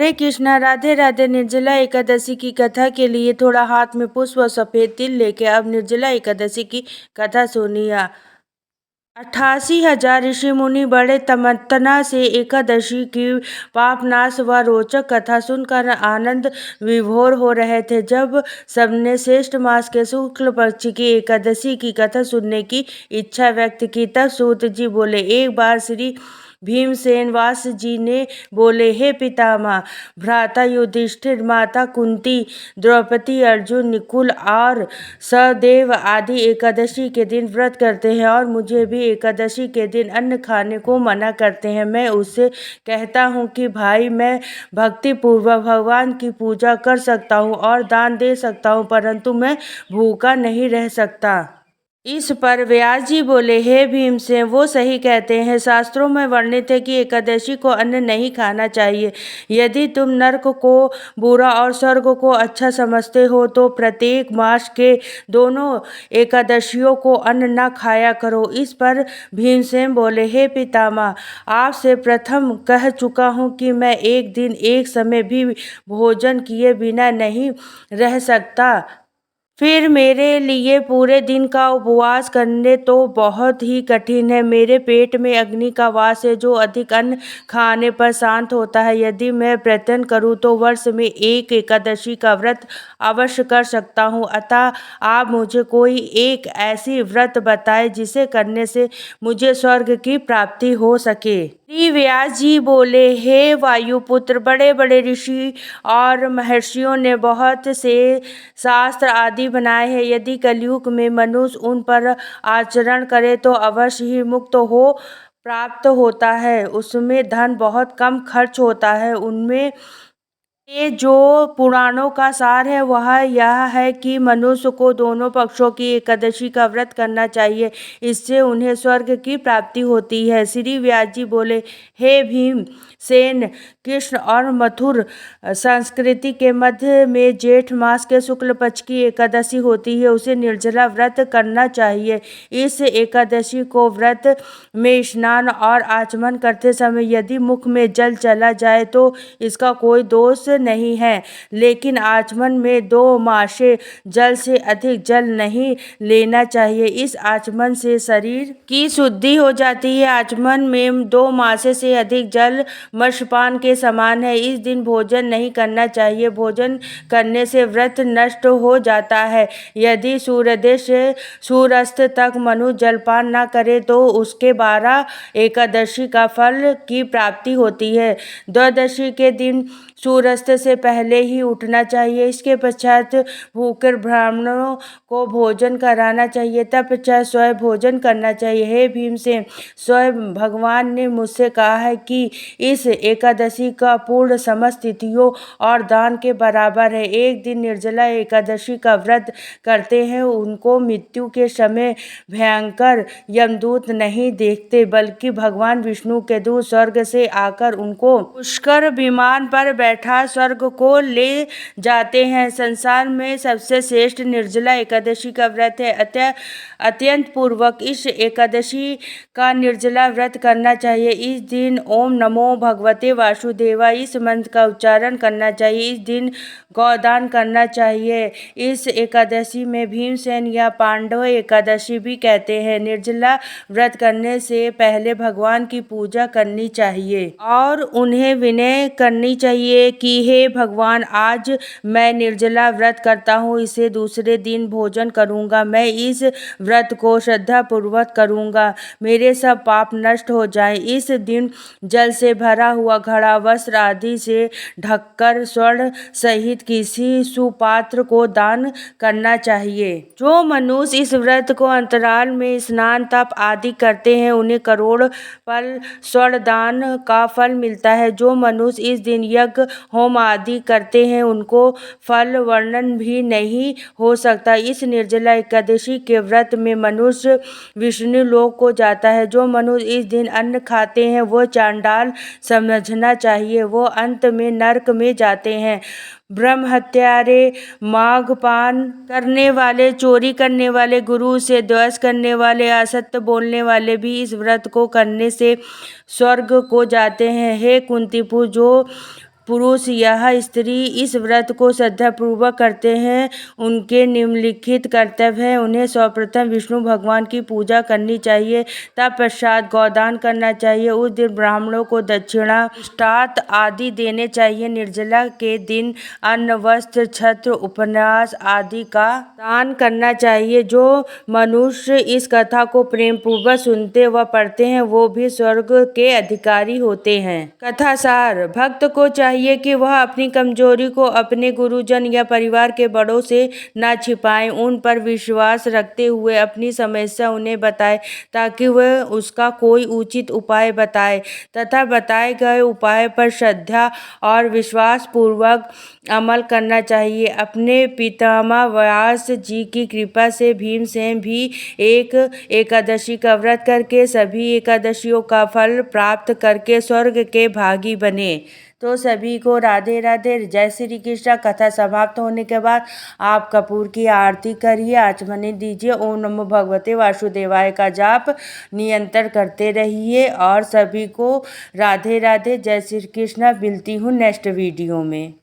हरे कृष्णा, राधे राधे। निर्जला एकादशी की कथा के लिए थोड़ा हाथ में पुष्प और सफेद तिल लेके अब निर्जला एकादशी की कथा सुनिए। 88,000 ऋषि मुनि बड़े तमन्ना से एकादशी की पापनाश व रोचक कथा सुनकर आनंद विभोर हो रहे थे। जब सबने श्रेष्ठ मास के शुक्ल पक्ष की एकादशी की कथा सुनने की इच्छा व्यक्त की, तब सूत जी बोले। एक बार श्री भीमसेन व्यास जी ने बोले, हे पितामह, भ्राता युधिष्ठिर, माता कुंती, द्रौपदी, अर्जुन, नकुल और सहदेव आदि एकादशी के दिन व्रत करते हैं और मुझे भी एकादशी के दिन अन्न खाने को मना करते हैं। मैं उससे कहता हूँ कि भाई, मैं भक्ति पूर्वक भगवान की पूजा कर सकता हूँ और दान दे सकता हूँ, परंतु मैं भूखा नहीं रह सकता। इस पर व्यास जी बोले, हे भीमसेन, वो सही कहते हैं। शास्त्रों में वर्णित है कि एकादशी को अन्न नहीं खाना चाहिए। यदि तुम नरक को बुरा और स्वर्ग को अच्छा समझते हो तो प्रत्येक मास के दोनों एकादशियों को अन्न न खाया करो। इस पर भीमसेन बोले, हे पितामह, आपसे प्रथम कह चुका हूँ कि मैं एक दिन एक समय भी भोजन किए बिना नहीं रह सकता। फिर मेरे लिए पूरे दिन का उपवास करने तो बहुत ही कठिन है। मेरे पेट में अग्नि का वास है जो अधिक अन्न खाने पर शांत होता है। यदि मैं प्रयत्न करूं तो वर्ष में एक एकादशी का व्रत अवश्य कर सकता हूं। अतः आप मुझे कोई एक ऐसी व्रत बताएं जिसे करने से मुझे स्वर्ग की प्राप्ति हो सके। श्री व्यास जी बोले, हे वायुपुत्र, बड़े बड़े ऋषि और महर्षियों ने बहुत से शास्त्र आदि बनाए हैं। यदि कलयुग में मनुष्य उन पर आचरण करे तो अवश्य ही मुक्त हो प्राप्त होता है। उसमें धन बहुत कम खर्च होता है। उनमें ये जो पुराणों का सार है वह यह है कि मनुष्य को दोनों पक्षों की एकादशी का व्रत करना चाहिए। इससे उन्हें स्वर्ग की प्राप्ति होती है। श्री व्यास जी बोले, हे भीम सेन, कृष्ण और मथुर संस्कृति के मध्य में जेठ मास के शुक्ल पक्ष की एकादशी होती है। उसे निर्जला व्रत करना चाहिए। इस एकादशी को व्रत में स्नान और आचमन करते समय यदि मुख में जल चला जाए तो इसका कोई दोष नहीं है, लेकिन आचमन में 2 मासे जल से अधिक जल नहीं लेना चाहिए। इस आचमन से शरीर की शुद्धि हो जाती है। आचमन में 2 मासे से अधिक जल मद्यपान के समान है। इस दिन भोजन नहीं करना चाहिए। भोजन करने से व्रत नष्ट हो जाता है। यदि सूर्योदय से सूर्यास्त तक मनुष्य जलपान न करे तो उसके 12 एकादशी का फल की प्राप्ति होती है। द्वादशी के दिन सूर्यास्त से पहले ही उठना चाहिए। इसके पश्चात भूखे ब्राह्मणों को भोजन कराना चाहिए। तत्पश्चात स्वयं भोजन करना चाहिए। हे भीमसेन, स्वयं भगवान ने मुझसे कहा है कि इस एकादशी का पूर्ण समस्त तिथियों और दान के बराबर है। एक दिन निर्जला एकादशी का व्रत करते हैं उनको मृत्यु के समय भयंकर यमदूत नहीं देखते, बल्कि भगवान विष्णु के दूत स्वर्ग से आकर उनको पुष्कर विमान पर बैठा स्वर्ग को ले जाते हैं। संसार में सबसे श्रेष्ठ निर्जला एकादशी का व्रत है। अत्यंत पूर्वक इस एकादशी का निर्जला व्रत करना चाहिए। इस दिन ओम नमो भगवते वासुदेवाय इस मंत्र का उच्चारण करना चाहिए। इस दिन गौदान करना चाहिए। इस एकादशी में भीमसेन या पांडव एकादशी भी कहते हैं। निर्जला व्रत करने से पहले भगवान की पूजा करनी चाहिए और उन्हें विनय करनी चाहिए कि हे भगवान, आज मैं निर्जला व्रत करता हूँ, इसे दूसरे दिन भोजन करूँगा। मैं इस व्रत को श्रद्धा पूर्वक करूँगा, मेरे सब पाप नष्ट हो जाएं। इस दिन जल से भरा हुआ घड़ा वस्त्र आदि से ढककर स्वर्ण सहित किसी सुपात्र को दान करना चाहिए। जो मनुष्य इस व्रत को अंतराल में स्नान तप आदि करते हैं उन्हें करोड़ फल स्वर्ण दान का फल मिलता है। जो मनुष्य इस दिन यज्ञ होम आदि करते हैं उनको फल वर्णन भी नहीं हो सकता। इस निर्जला एकादशी के व्रत में मनुष्य विष्णु लोक को जाता है। जो मनुष्य इस दिन अन्न खाते हैं वो चांडाल समझना चाहिए, वो अंत में नरक में जाते हैं। ब्रह्म हत्यारे, माघपान करने वाले, चोरी करने वाले, गुरु से द्वेष करने वाले, असत्य बोलने वाले भी इस व्रत को करने से स्वर्ग को जाते हैं। हे कुंतीपुत्र, जो पुरुष या स्त्री इस व्रत को श्रद्धापूर्वक करते हैं, उनके निम्नलिखित कर्तव्य हैं। उन्हें सर्वप्रथम विष्णु भगवान की पूजा करनी चाहिए, तत्पश्चात गौदान करना चाहिए। उस दिन ब्राह्मणों को दक्षिणा, पुष्टात आदि देने चाहिए। निर्जला के दिन अन्न, वस्त्र, छत्र, उपन्यास आदि का दान करना चाहिए। जो मनुष्य इस कथा को प्रेम पूर्वक सुनते व पढ़ते हैं, वो भी स्वर्ग के अधिकारी होते हैं। कथा सार: भक्त को चाहिए कि वह अपनी कमजोरी को अपने गुरुजन या परिवार के बड़ों से न छिपाए, उन पर विश्वास रखते हुए अपनी समस्या उन्हें बताए, ताकि वह उसका कोई उचित उपाय बताए तथा बताए गए उपाय पर श्रद्धा और विश्वास पूर्वक अमल करना चाहिए। अपने पितामह व्यास जी की कृपा से भीमसेन भी एक एकादशी का व्रत करके सभी एकादशियों का फल प्राप्त करके स्वर्ग के भागी बने। तो सभी को राधे राधे, जय श्री कृष्ण। कथा समाप्त होने के बाद आप कपूर की आरती करिए, आचमनी दीजिए, ओम नमो भगवते वासुदेवाय का जाप निरंतर करते रहिए। और सभी को राधे राधे, जय श्री कृष्ण। मिलती हूँ नेक्स्ट वीडियो में।